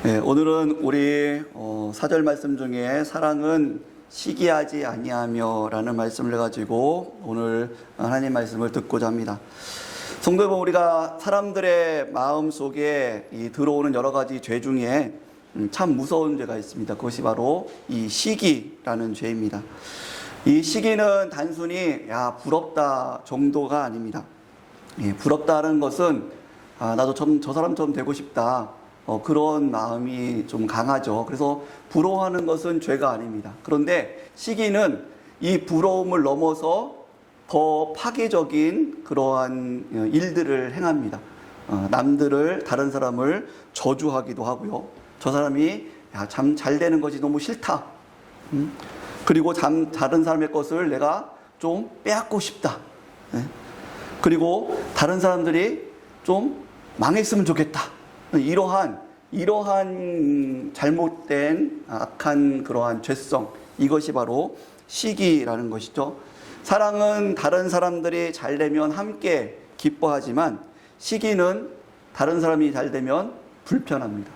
네, 오늘은 우리 사절 말씀 중에 사랑은 시기하지 아니하며 라는 말씀을 가지고 오늘 하나님 말씀을 듣고자 합니다. 성도 여러분, 우리가 사람들의 마음 속에 들어오는 여러 가지 죄 중에 참 무서운 죄가 있습니다. 그것이 바로 이 시기라는 죄입니다. 이 시기는 단순히 부럽다 정도가 아닙니다. 부럽다는 것은 나도 저 사람처럼 되고 싶다, 그런 마음이 좀 강하죠. 그래서 부러워하는 것은 죄가 아닙니다. 그런데 시기는 이 부러움을 넘어서 더 파괴적인 그러한 일들을 행합니다. 다른 사람을 저주하기도 하고요. 저 사람이 참 잘 되는 것이 너무 싫다. 그리고 다른 사람의 것을 내가 좀 빼앗고 싶다. 그리고 다른 사람들이 좀 망했으면 좋겠다. 이러한 잘못된 악한 그러한 죄성, 이것이 바로 시기라는 것이죠. 사랑은 다른 사람들이 잘 되면 함께 기뻐하지만 시기는 다른 사람이 잘 되면 불편합니다.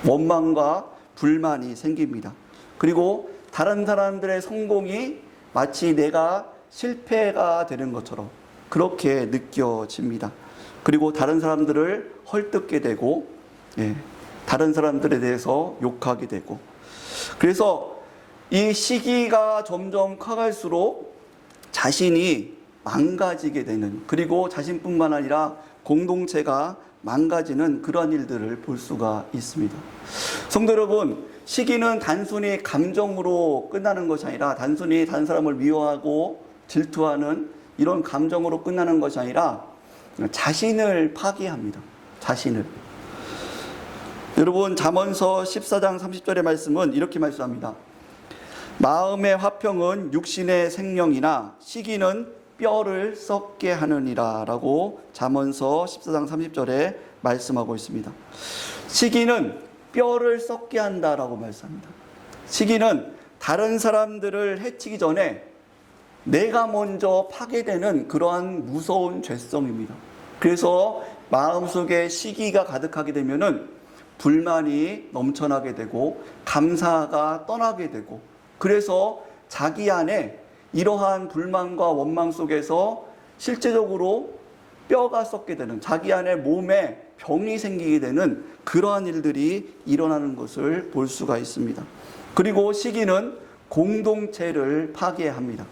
원망과 불만이 생깁니다. 그리고 다른 사람들의 성공이 마치 내가 실패가 되는 것처럼 그렇게 느껴집니다. 그리고 다른 사람들을 헐뜯게 되고, 다른 사람들에 대해서 욕하게 되고, 그래서 이 시기가 점점 커갈수록 자신이 망가지게 되는, 그리고 자신뿐만 아니라 공동체가 망가지는 그러한 일들을 볼 수가 있습니다. 성도 여러분, 시기는 단순히 감정으로 끝나는 것이 아니라, 단순히 다른 사람을 미워하고 질투하는 이런 감정으로 끝나는 것이 아니라 자신을 파괴합니다. 자신을. 여러분, 잠언서 14장 30절의 말씀은 이렇게 말씀합니다. 마음의 화평은 육신의 생명이나 시기는 뼈를 썩게 하느니라 라고 잠언서 14장 30절에 말씀하고 있습니다. 시기는 뼈를 썩게 한다라고 말씀합니다. 시기는 다른 사람들을 해치기 전에 내가 먼저 파괴되는 그러한 무서운 죄성입니다. 그래서 마음속에 시기가 가득하게 되면은 불만이 넘쳐나게 되고 감사가 떠나게 되고, 그래서 자기 안에 이러한 불만과 원망 속에서 실제적으로 뼈가 썩게 되는, 자기 안에 몸에 병이 생기게 되는 그러한 일들이 일어나는 것을 볼 수가 있습니다. 그리고 시기는 공동체를 파괴합니다.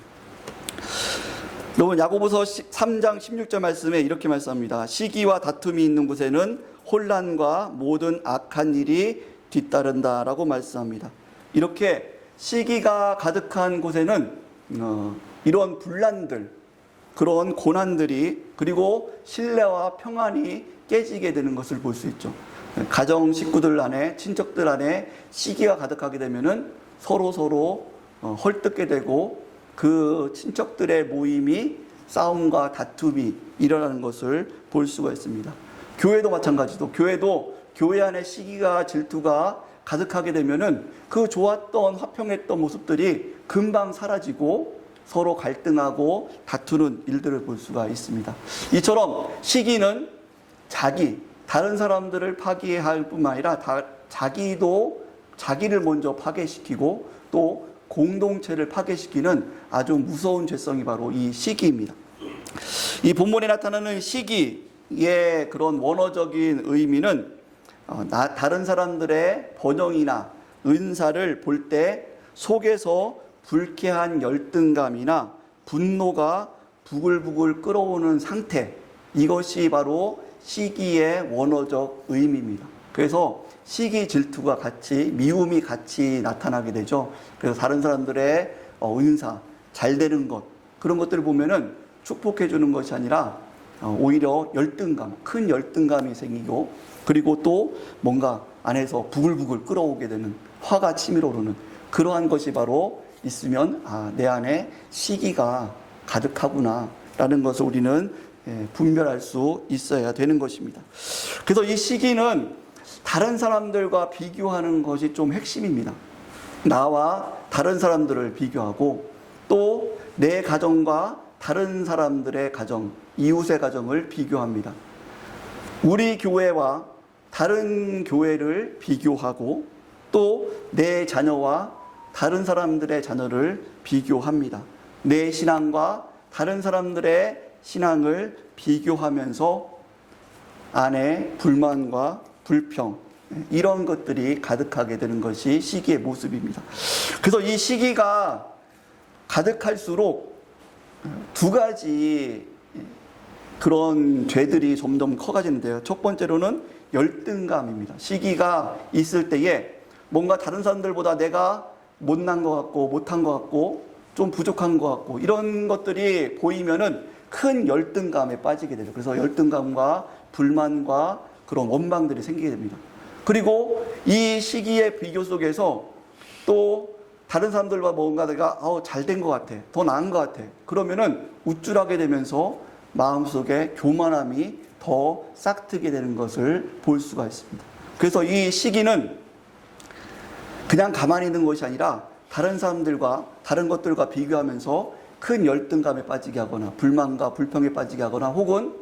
여러분, 야고보서 3장 16절 말씀에 이렇게 말씀합니다. 시기와 다툼이 있는 곳에는 혼란과 모든 악한 일이 뒤따른다 라고 말씀합니다. 이렇게 시기가 가득한 곳에는 이런 분란들, 그런 고난들이, 그리고 신뢰와 평안이 깨지게 되는 것을 볼 수 있죠. 가정 식구들 안에, 친척들 안에 시기가 가득하게 되면은 서로 헐뜯게 되고, 그 친척들의 모임이 싸움과 다툼이 일어나는 것을 볼 수가 있습니다. 교회도 마찬가지도, 교회 안에 시기가, 질투가 가득하게 되면은 그 좋았던 화평했던 모습들이 금방 사라지고 서로 갈등하고 다투는 일들을 볼 수가 있습니다. 이처럼 시기는 다른 사람들을 파괴할 뿐만 아니라 자기를 먼저 파괴시키고 또 공동체를 파괴시키는 아주 무서운 죄성이 바로 이 시기입니다. 이 본문에 나타나는 시기의 그런 원어적인 의미는 다른 사람들의 번영이나 은사를 볼 때 속에서 불쾌한 열등감이나 분노가 부글부글 끓어오는 상태, 이것이 바로 시기의 원어적 의미입니다. 그래서 시기, 질투가 같이, 미움이 같이 나타나게 되죠. 그래서 다른 사람들의 은사, 잘 되는 것, 그런 것들을 보면은 축복해 주는 것이 아니라 오히려 큰 열등감이 생기고, 그리고 또 뭔가 안에서 부글부글 끓어오게 되는, 화가 치밀어 오르는 그러한 것이 바로 있으면 내 안에 시기가 가득하구나 라는 것을 우리는 분별할 수 있어야 되는 것입니다. 그래서 이 시기는 다른 사람들과 비교하는 것이 좀 핵심입니다. 나와 다른 사람들을 비교하고 또 내 가정과 다른 사람들의 가정, 이웃의 가정을 비교합니다. 우리 교회와 다른 교회를 비교하고 또 내 자녀와 다른 사람들의 자녀를 비교합니다. 내 신앙과 다른 사람들의 신앙을 비교하면서 안에 불만과 불평, 이런 것들이 가득하게 되는 것이 시기의 모습입니다. 그래서 이 시기가 가득할수록 두 가지 그런 죄들이 점점 커가지는데요. 첫 번째로는 열등감입니다. 시기가 있을 때에 뭔가 다른 사람들보다 내가 못난 것 같고 못한 것 같고 좀 부족한 것 같고 이런 것들이 보이면은 큰 열등감에 빠지게 되죠. 그래서 열등감과 불만과 그런 원망들이 생기게 됩니다. 그리고 이 시기의 비교 속에서 또 다른 사람들과 뭔가 내가 잘 된 것 같아, 더 나은 것 같아, 그러면은 우쭐하게 되면서 마음속에 교만함이 더 싹트게 되는 것을 볼 수가 있습니다. 그래서 이 시기는 그냥 가만히 있는 것이 아니라 다른 사람들과 다른 것들과 비교하면서 큰 열등감에 빠지게 하거나 불만과 불평에 빠지게 하거나 혹은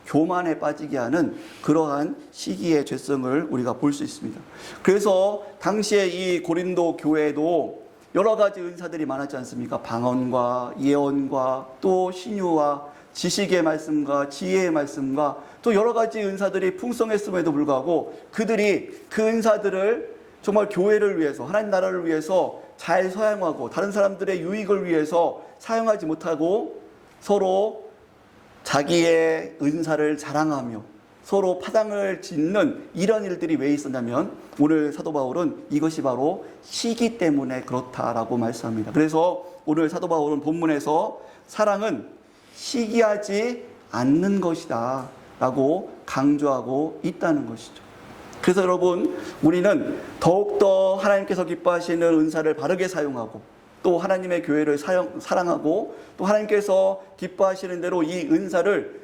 교만에 빠지게 하는 그러한 시기의 죄성을 우리가 볼 수 있습니다. 그래서 당시에 이 고린도 교회도 여러 가지 은사들이 많았지 않습니까? 방언과 예언과 또 신유와 지식의 말씀과 지혜의 말씀과 또 여러 가지 은사들이 풍성했음에도 불구하고 그들이 그 은사들을 정말 교회를 위해서, 하나님 나라를 위해서 잘 사용하고 다른 사람들의 유익을 위해서 사용하지 못하고 서로 자기의 은사를 자랑하며 서로 파당을 짓는 이런 일들이 왜 있었냐면 오늘 사도 바울은 이것이 바로 시기 때문에 그렇다라고 말씀합니다. 그래서 오늘 사도 바울은 본문에서 사랑은 시기하지 않는 것이다 라고 강조하고 있다는 것이죠. 그래서 여러분, 우리는 더욱더 하나님께서 기뻐하시는 은사를 바르게 사용하고 또 하나님의 교회를 사랑하고 또 하나님께서 기뻐하시는 대로 이 은사를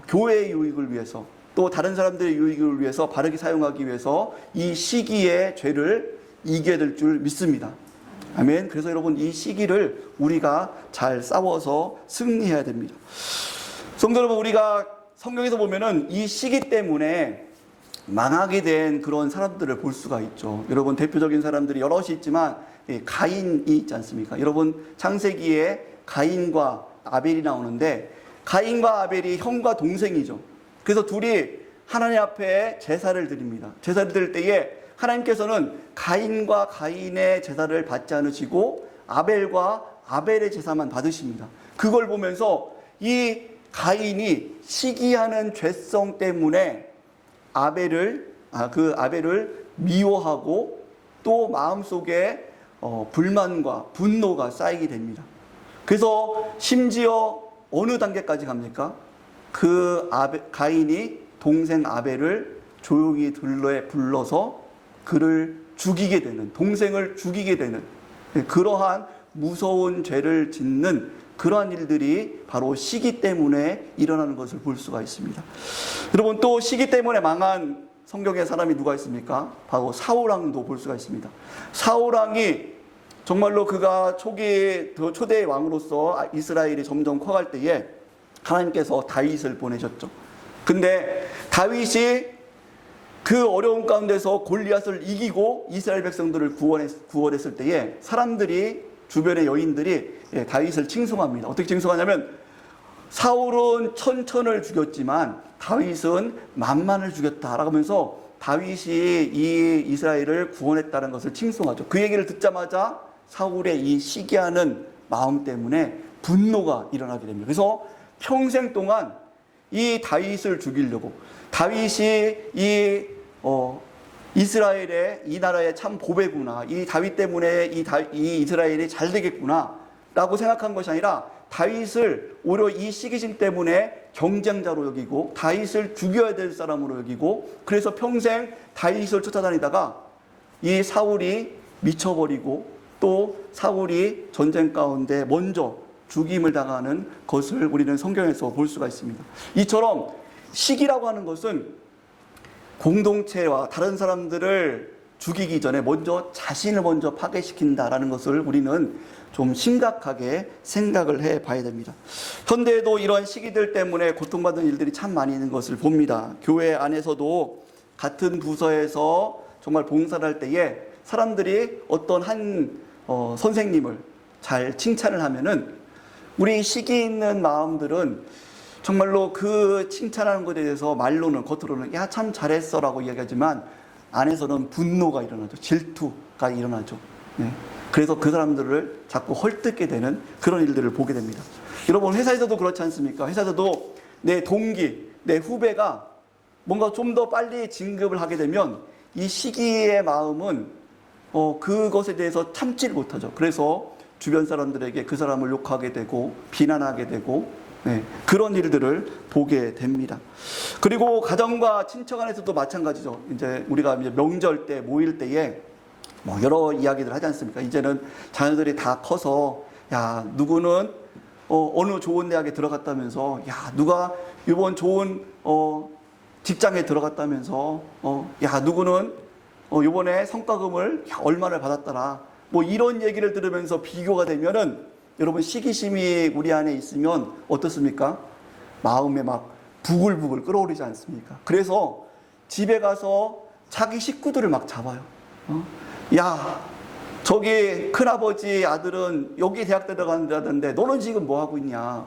교회의 유익을 위해서 또 다른 사람들의 유익을 위해서 바르게 사용하기 위해서 이 시기의 죄를 이겨야 될 줄 믿습니다. 아멘. 그래서 여러분, 이 시기를 우리가 잘 싸워서 승리해야 됩니다. 성도 여러분, 우리가 성경에서 보면은 이 시기 때문에 망하게 된 그런 사람들을 볼 수가 있죠. 여러분, 대표적인 사람들이 여럿이 있지만 가인이 있지 않습니까? 여러분, 창세기에 가인과 아벨이 나오는데 가인과 아벨이 형과 동생이죠. 그래서 둘이 하나님 앞에 제사를 드립니다. 제사를 드릴 때에 하나님께서는 가인과 가인의 제사를 받지 않으시고 아벨과 아벨의 제사만 받으십니다. 그걸 보면서 이 가인이 시기하는 죄성 때문에 아벨을 미워하고 또 마음속에 불만과 분노가 쌓이게 됩니다. 그래서 심지어 어느 단계까지 갑니까? 가인이 동생 아벨을 조용히 불러서 그를 죽이게 되는, 동생을 죽이게 되는 그러한 무서운 죄를 짓는 그러한 일들이 바로 시기 때문에 일어나는 것을 볼 수가 있습니다. 여러분, 또 시기 때문에 망한 성경의 사람이 누가 있습니까? 바로 사울왕도 볼 수가 있습니다. 사울왕이 정말로 그가 초대의 왕으로서 이스라엘이 점점 커갈 때에 하나님께서 다윗을 보내셨죠. 근데 다윗이 그 어려운 가운데서 골리앗을 이기고 이스라엘 백성들을 구원했을 때에 사람들이, 주변의 여인들이 다윗을 칭송합니다. 어떻게 칭송하냐면 사울은 천천을 죽였지만 다윗은 만만을 죽였다라고 하면서 다윗이 이 이스라엘을 구원했다는 것을 칭송하죠. 그 얘기를 듣자마자 사울의 이 시기하는 마음 때문에 분노가 일어나게 됩니다. 그래서 평생 동안 이 다윗을 죽이려고, 다윗이 이스라엘의 이 나라의 참 보배구나, 이 다윗 때문에 이 이스라엘이 잘 되겠구나 라고 생각한 것이 아니라 다윗을 오히려 이 시기심 때문에 경쟁자로 여기고 다윗을 죽여야 될 사람으로 여기고, 그래서 평생 다윗을 쫓아다니다가 이 사울이 미쳐버리고 또 사울이 전쟁 가운데 먼저 죽임을 당하는 것을 우리는 성경에서 볼 수가 있습니다. 이처럼 시기라고 하는 것은 공동체와 다른 사람들을 죽이기 전에 자신을 먼저 파괴시킨다라는 것을 우리는 좀 심각하게 생각을 해 봐야 됩니다. 현대에도 이런 시기들 때문에 고통받는 일들이 참 많이 있는 것을 봅니다. 교회 안에서도 같은 부서에서 정말 봉사를 할 때에 사람들이 어떤 한 선생님을 잘 칭찬을 하면은 우리 시기 있는 마음들은 정말로 그 칭찬하는 것에 대해서 말로는 겉으로는 야 참 잘했어라고 이야기하지만 안에서는 분노가 일어나죠. 질투가 일어나죠. 네. 그래서 그 사람들을 자꾸 헐뜯게 되는 그런 일들을 보게 됩니다. 여러분 회사에서도 그렇지 않습니까? 회사에서도 내 동기, 내 후배가 뭔가 좀 더 빨리 진급을 하게 되면 이 시기의 마음은 그것에 대해서 참지를 못하죠. 그래서 주변 사람들에게 그 사람을 욕하게 되고 비난하게 되고 네, 그런 일들을 보게 됩니다. 그리고 가정과 친척 안에서도 마찬가지죠. 이제 우리가 이제 명절 때 모일 때에 뭐 여러 이야기들 하지 않습니까? 이제는 자녀들이 다 커서 야 누구는 어느 좋은 대학에 들어갔다면서 야 누가 이번 좋은 직장에 들어갔다면서 야 누구는 이번에 성과금을 얼마를 받았더라. 뭐 이런 얘기를 들으면서 비교가 되면은 여러분 시기심이 우리 안에 있으면 어떻습니까? 마음에 막 부글부글 끓어오르지 않습니까? 그래서 집에 가서 자기 식구들을 막 잡아요. 야 저기 큰아버지 아들은 여기 대학 들어간다던데 너는 지금 뭐 하고 있냐?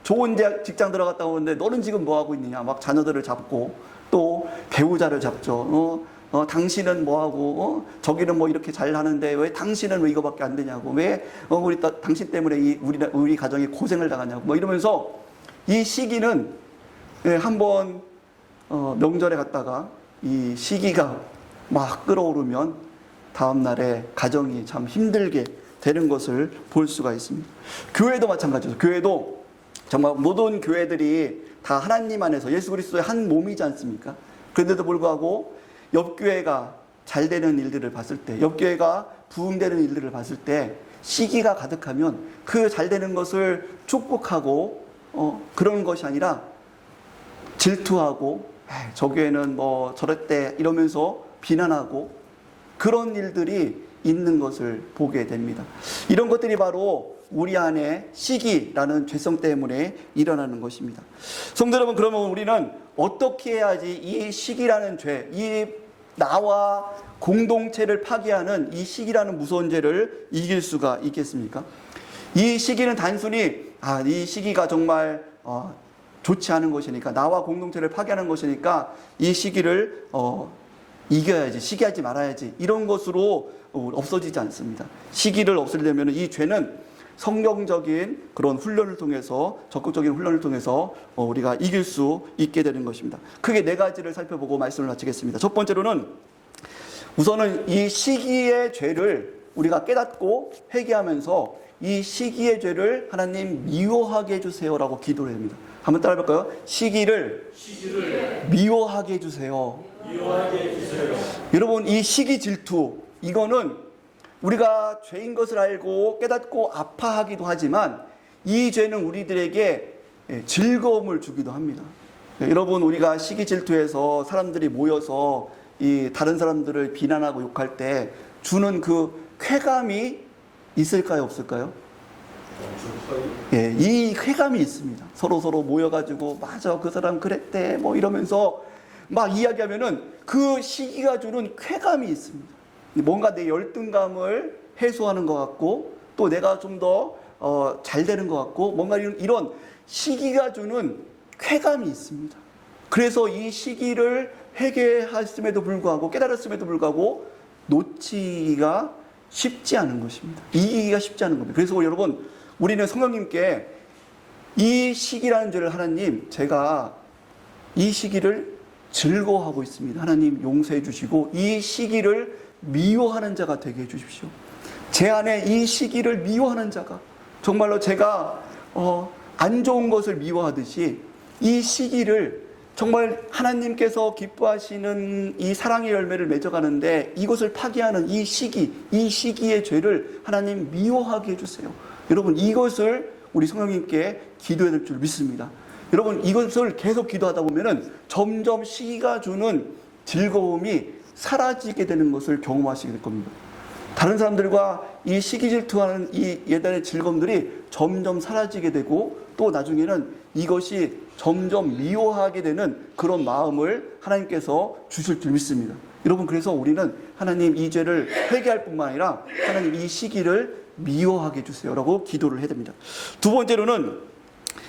좋은 직장 들어갔다 오는데 너는 지금 뭐 하고 있느냐? 막 자녀들을 잡고 또 배우자를 잡죠. 당신은 뭐 하고 저기는 뭐 이렇게 잘 하는데 왜 당신은 왜 이거밖에 안 되냐고 왜 우리 당신 때문에 우리 가정이 고생을 당하냐고 뭐 이러면서 이 시기는 한번 명절에 갔다가 이 시기가 막 끓어오르면 다음 날에 가정이 참 힘들게 되는 것을 볼 수가 있습니다. 교회도 마찬가지죠. 교회도 정말 모든 교회들이 다 하나님 안에서 예수 그리스도의 한 몸이지 않습니까? 그런데도 불구하고 옆 교회가 잘 되는 일들을 봤을 때, 옆 교회가 부흥되는 일들을 봤을 때 시기가 가득하면 그 잘 되는 것을 축복하고 그런 것이 아니라 질투하고 저 교회는 뭐 저랬대 이러면서 비난하고 그런 일들이 있는 것을 보게 됩니다. 이런 것들이 바로 우리 안에 시기라는 죄성 때문에 일어나는 것입니다. 성도 여러분, 그러면 우리는 어떻게 해야지 이 시기라는 죄, 이 나와 공동체를 파괴하는 이 시기라는 무서운 죄를 이길 수가 있겠습니까? 이 시기는 단순히 이 시기가 정말 좋지 않은 것이니까 나와 공동체를 파괴하는 것이니까 이 시기를 이겨야지, 시기하지 말아야지 이런 것으로 없어지지 않습니다. 시기를 없애려면 이 죄는 성경적인 그런 훈련을 통해서 적극적인 훈련을 통해서 우리가 이길 수 있게 되는 것입니다. 크게 네 가지를 살펴보고 말씀을 마치겠습니다. 첫 번째로는 우선은 이 시기의 죄를 우리가 깨닫고 회개하면서 이 시기의 죄를 하나님 미워하게 해주세요라고 기도를 합니다. 한번 따라 해볼까요? 시기를 미워하게 해주세요. 미워하게 해주세요. 여러분 이 시기 질투 이거는 우리가 죄인 것을 알고 깨닫고 아파하기도 하지만 이 죄는 우리들에게 즐거움을 주기도 합니다. 여러분 우리가 시기 질투해서 사람들이 모여서 이 다른 사람들을 비난하고 욕할 때 주는 그 쾌감이 있을까요, 없을까요? 예, 이 쾌감이 있습니다. 서로 모여가지고 맞아 그 사람 그랬대 뭐 이러면서 막 이야기하면은 그 시기가 주는 쾌감이 있습니다. 뭔가 내 열등감을 해소하는 것 같고 또 내가 좀 더 잘 되는 것 같고 뭔가 이런 시기가 주는 쾌감이 있습니다. 그래서 이 시기를 회개했음에도 불구하고 깨달았음에도 불구하고 놓치기가 쉽지 않은 것입니다. 이기기가 쉽지 않은 겁니다. 그래서 여러분 우리는 성령님께 이 시기라는 죄를 하나님 제가 이 시기를 즐거워하고 있습니다. 하나님 용서해 주시고 이 시기를 미워하는 자가 되게 해 주십시오. 제 안에 이 시기를 미워하는 자가 정말로 제가 안 좋은 것을 미워하듯이 이 시기를 정말 하나님께서 기뻐하시는 이 사랑의 열매를 맺어가는데 이것을 파괴하는 이 시기의 죄를 하나님 미워하게 해주세요. 여러분 이것을 우리 성령님께 기도해야 될 줄 믿습니다. 여러분 이것을 계속 기도하다 보면은 점점 시기가 주는 즐거움이 사라지게 되는 것을 경험하시게 될 겁니다. 다른 사람들과 이 시기 질투하는 이 예단의 즐거움들이 점점 사라지게 되고 또 나중에는 이것이 점점 미워하게 되는 그런 마음을 하나님께서 주실 줄 믿습니다. 여러분, 그래서 우리는 하나님 이 죄를 회개할 뿐만 아니라 하나님 이 시기를 미워하게 해주세요라고 기도를 해야 됩니다. 두 번째로는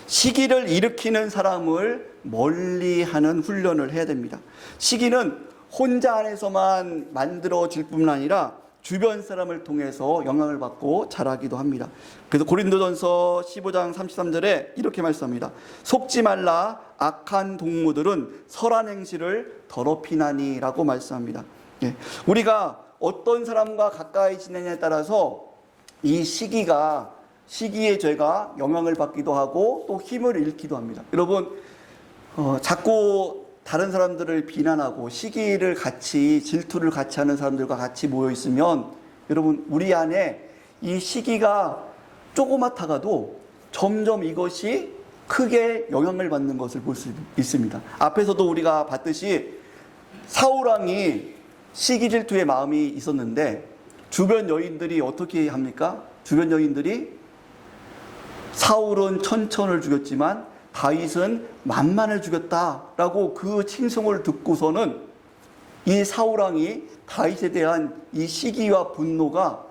시기를 일으키는 사람을 멀리하는 훈련을 해야 됩니다. 시기는 혼자 안에서만 만들어질 뿐만 아니라 주변 사람을 통해서 영향을 받고 자라기도 합니다. 그래서 고린도전서 15장 33절에 이렇게 말씀합니다. 속지 말라, 악한 동무들은 선한 행실을 더럽히나니 라고 말씀합니다. 예. 우리가 어떤 사람과 가까이 지내냐에 따라서 이 시기의 죄가 영향을 받기도 하고 또 힘을 잃기도 합니다. 여러분, 자꾸 다른 사람들을 비난하고 시기를 같이, 질투를 같이 하는 사람들과 같이 모여 있으면 여러분, 우리 안에 이 시기가 조그맣다가도 점점 이것이 크게 영향을 받는 것을 볼 수 있습니다. 앞에서도 우리가 봤듯이 사울왕이 시기 질투의 마음이 있었는데 주변 여인들이 어떻게 합니까? 주변 여인들이 사울은 천천을 죽였지만 다윗은 만만을 죽였다라고 그 칭송을 듣고서는 이 사울왕이 다윗에 대한 이 시기와 분노가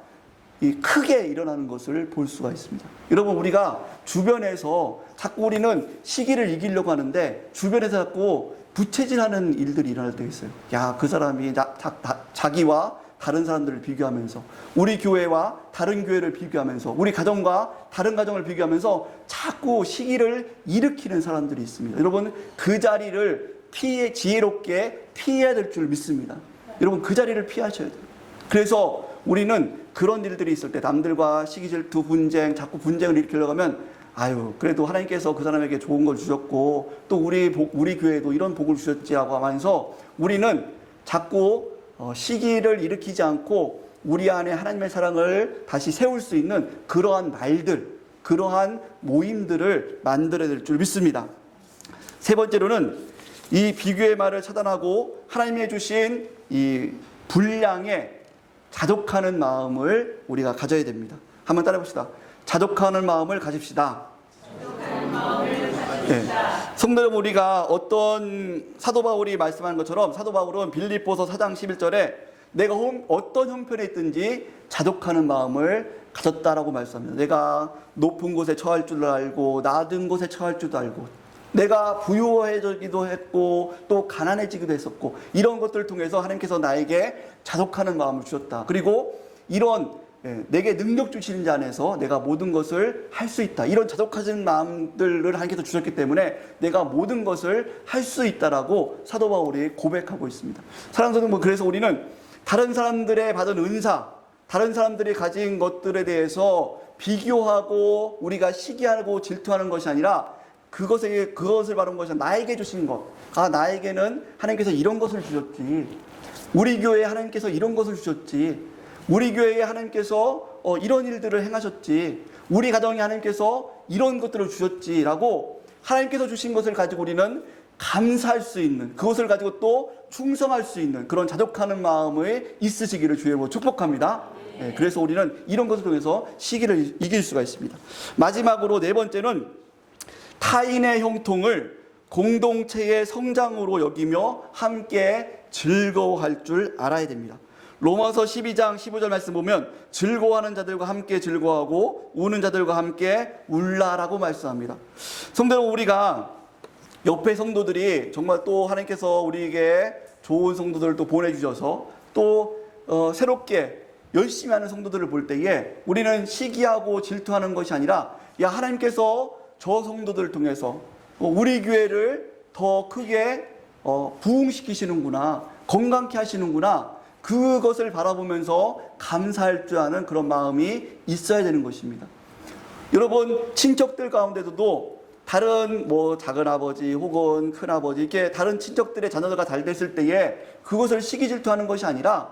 크게 일어나는 것을 볼 수가 있습니다. 여러분, 우리가 주변에서 자꾸 우리는 시기를 이기려고 하는데 주변에서 자꾸 부채질하는 일들이 일어날 때가 있어요. 야, 그 사람이 자기와 다른 사람들을 비교하면서, 우리 교회와 다른 교회를 비교하면서, 우리 가정과 다른 가정을 비교하면서 자꾸 시기를 일으키는 사람들이 있습니다. 여러분, 그 자리를 지혜롭게 피해야 될 줄 믿습니다. 여러분, 그 자리를 피하셔야 돼요. 그래서 우리는 그런 일들이 있을 때 남들과 시기 질투, 분쟁, 자꾸 분쟁을 일으키려고 하면 그래도 하나님께서 그 사람에게 좋은 걸 주셨고 또 우리 교회도 이런 복을 주셨지라고 하면서 우리는 자꾸 시기를 일으키지 않고 우리 안에 하나님의 사랑을 다시 세울 수 있는 그러한 말들, 그러한 모임들을 만들어야 될 줄 믿습니다. 세 번째로는 이 비교의 말을 차단하고 하나님이 주신 이 분량에 자족하는 마음을 우리가 가져야 됩니다. 한번 따라해 봅시다. 자족하는 마음을 가집시다. 네. 성도 여러분, 우리가 어떤 사도 바울이 말씀하는 것처럼 사도 바울은 빌립보서 4장 11절에 내가 어떤 형편에 있든지 자족하는 마음을 가졌다라고 말씀합니다. 내가 높은 곳에 처할 줄 알고 낮은 곳에 처할 줄도 알고 내가 부유해지기도 했고 또 가난해지기도 했었고 이런 것들을 통해서 하나님께서 나에게 자족하는 마음을 주셨다. 그리고 이런 내게 능력 주시는 자 안에서 내가 모든 것을 할 수 있다. 이런 자족하신 마음들을 하나님께서 주셨기 때문에 내가 모든 것을 할 수 있다라고 사도 바울이 고백하고 있습니다. 사랑하는 성도, 그래서 우리는 다른 사람들의 받은 은사, 다른 사람들이 가진 것들에 대해서 비교하고 우리가 시기하고 질투하는 것이 아니라 그것을 바라는 것이 나에게 주신 것. 나에게는 하나님께서 이런 것을 주셨지. 우리 교회에 하나님께서 이런 것을 주셨지. 우리 교회에 하나님께서 이런 일들을 행하셨지. 우리 가정에 하나님께서 이런 것들을 주셨지라고 하나님께서 주신 것을 가지고 우리는 감사할 수 있는, 그것을 가지고 또 충성할 수 있는 그런 자족하는 마음이 있으시기를 주의 축복합니다. 네, 그래서 우리는 이런 것을 통해서 시기를 이길 수가 있습니다. 마지막으로 네 번째는 타인의 형통을 공동체의 성장으로 여기며 함께 즐거워할 줄 알아야 됩니다. 로마서 12장 15절 말씀 보면 즐거워하는 자들과 함께 즐거워하고 우는 자들과 함께 울라라고 말씀합니다. 성도 여러분, 우리가 옆에 성도들이 정말 또 하나님께서 우리에게 좋은 성도들을 또 보내주셔서 또 새롭게 열심히 하는 성도들을 볼 때에 우리는 시기하고 질투하는 것이 아니라 하나님께서 저 성도들을 통해서 우리 교회를 더 크게 부흥시키시는구나, 건강케 하시는구나, 그것을 바라보면서 감사할 줄 아는 그런 마음이 있어야 되는 것입니다. 여러분, 친척들 가운데도 다른 작은 아버지 혹은 큰 아버지 이렇게 다른 친척들의 자녀가 잘 됐을 때에 그것을 시기 질투하는 것이 아니라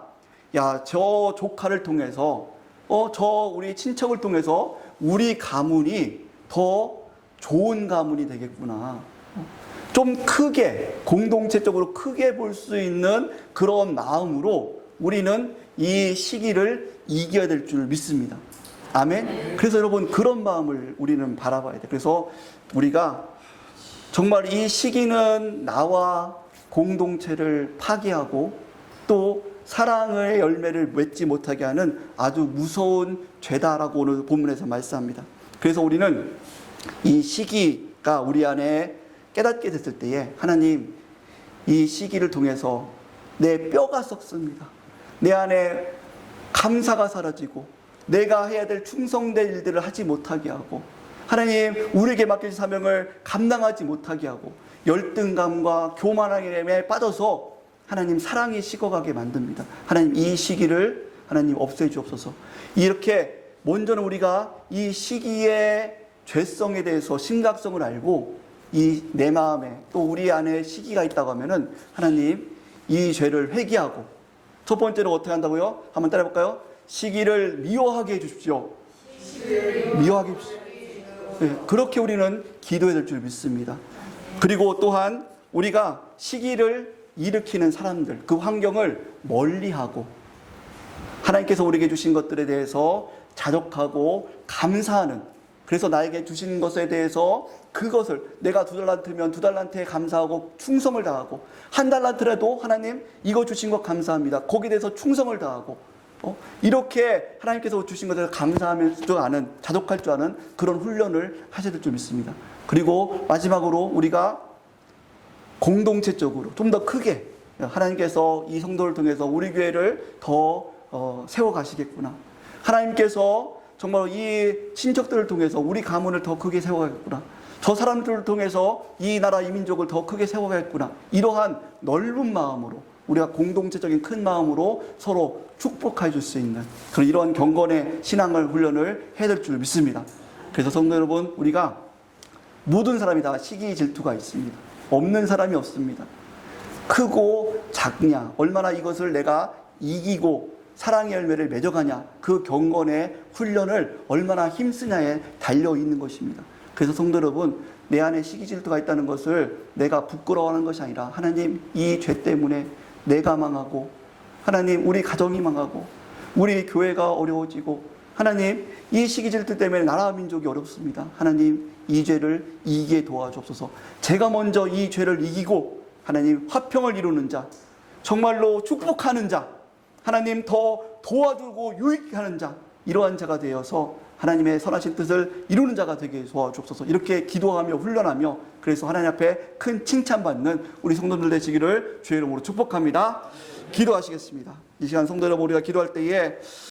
저 조카를 통해서 우리 친척을 통해서 우리 가문이 더 좋은 가문이 되겠구나. 좀 크게, 공동체적으로 크게 볼 수 있는 그런 마음으로 우리는 이 시기를 이겨야 될 줄 믿습니다. 아멘. 그래서 여러분, 그런 마음을 우리는 바라봐야 돼. 그래서 우리가 정말 이 시기는 나와 공동체를 파괴하고 또 사랑의 열매를 맺지 못하게 하는 아주 무서운 죄다라고 오늘 본문에서 말씀합니다. 그래서 우리는 이 시기가 우리 안에 깨닫게 됐을 때에 하나님, 이 시기를 통해서 내 뼈가 썩습니다. 내 안에 감사가 사라지고 내가 해야 될 충성된 일들을 하지 못하게 하고 하나님, 우리에게 맡겨진 사명을 감당하지 못하게 하고 열등감과 교만함에 빠져서 하나님 사랑이 식어가게 만듭니다. 하나님, 이 시기를 하나님 없애주옵소서. 이렇게 먼저는 우리가 이 시기의 죄성에 대해서 심각성을 알고 이 내 마음에 또 우리 안에 시기가 있다고 하면은 하나님 이 죄를 회개하고, 첫 번째로 어떻게 한다고요? 한번 따라해볼까요? 시기를 미워하게 해주십시오. 미워하게 해주십시오. 네, 그렇게 우리는 기도해야 될 줄 믿습니다. 그리고 또한 우리가 시기를 일으키는 사람들, 그 환경을 멀리하고 하나님께서 우리에게 주신 것들에 대해서 자족하고 감사하는, 그래서 나에게 주신 것에 대해서 그것을 내가 2달란트면 2달란트에 감사하고 충성을 다하고, 1달란트라도 하나님 이거 주신 것 감사합니다. 거기에 대해서 충성을 다하고 이렇게 하나님께서 주신 것을 감사하면 줄 아는, 자족할 줄 아는 그런 훈련을 하셔야 될 줄 믿습니다. 그리고 마지막으로 우리가 공동체적으로 좀 더 크게 하나님께서 이 성도를 통해서 우리 교회를 더 세워가시겠구나. 하나님께서 정말 이 친척들을 통해서 우리 가문을 더 크게 세워가겠구나. 저 사람들을 통해서 이 나라 이 민족을 더 크게 세워가겠구나. 이러한 넓은 마음으로, 우리가 공동체적인 큰 마음으로 서로 축복해 줄 수 있는 그런 이러한 경건의 신앙을 훈련을 해야 될 줄 믿습니다. 그래서 성도 여러분, 우리가 모든 사람이 다 시기 질투가 있습니다. 없는 사람이 없습니다. 크고 작냐, 얼마나 이것을 내가 이기고 사랑의 열매를 맺어가냐, 그 경건의 훈련을 얼마나 힘쓰냐에 달려있는 것입니다. 그래서 성도 여러분, 내 안에 시기 질투가 있다는 것을 내가 부끄러워하는 것이 아니라 하나님, 이 죄 때문에 내가 망하고 하나님 우리 가정이 망하고 우리 교회가 어려워지고 하나님 이 시기 질투 때문에 나라와 민족이 어렵습니다. 하나님 이 죄를 이기게 도와주옵소서. 제가 먼저 이 죄를 이기고 하나님 화평을 이루는 자, 정말로 축복하는 자, 하나님 더 도와주고 유익하게 하는 자, 이러한 자가 되어서 하나님의 선하신 뜻을 이루는 자가 되게 도와주옵소서. 이렇게 기도하며 훈련하며 그래서 하나님 앞에 큰 칭찬받는 우리 성도들 되시기를 주의 이름으로 축복합니다. 기도하시겠습니다. 이 시간 성도 여러분, 우리가 기도할 때에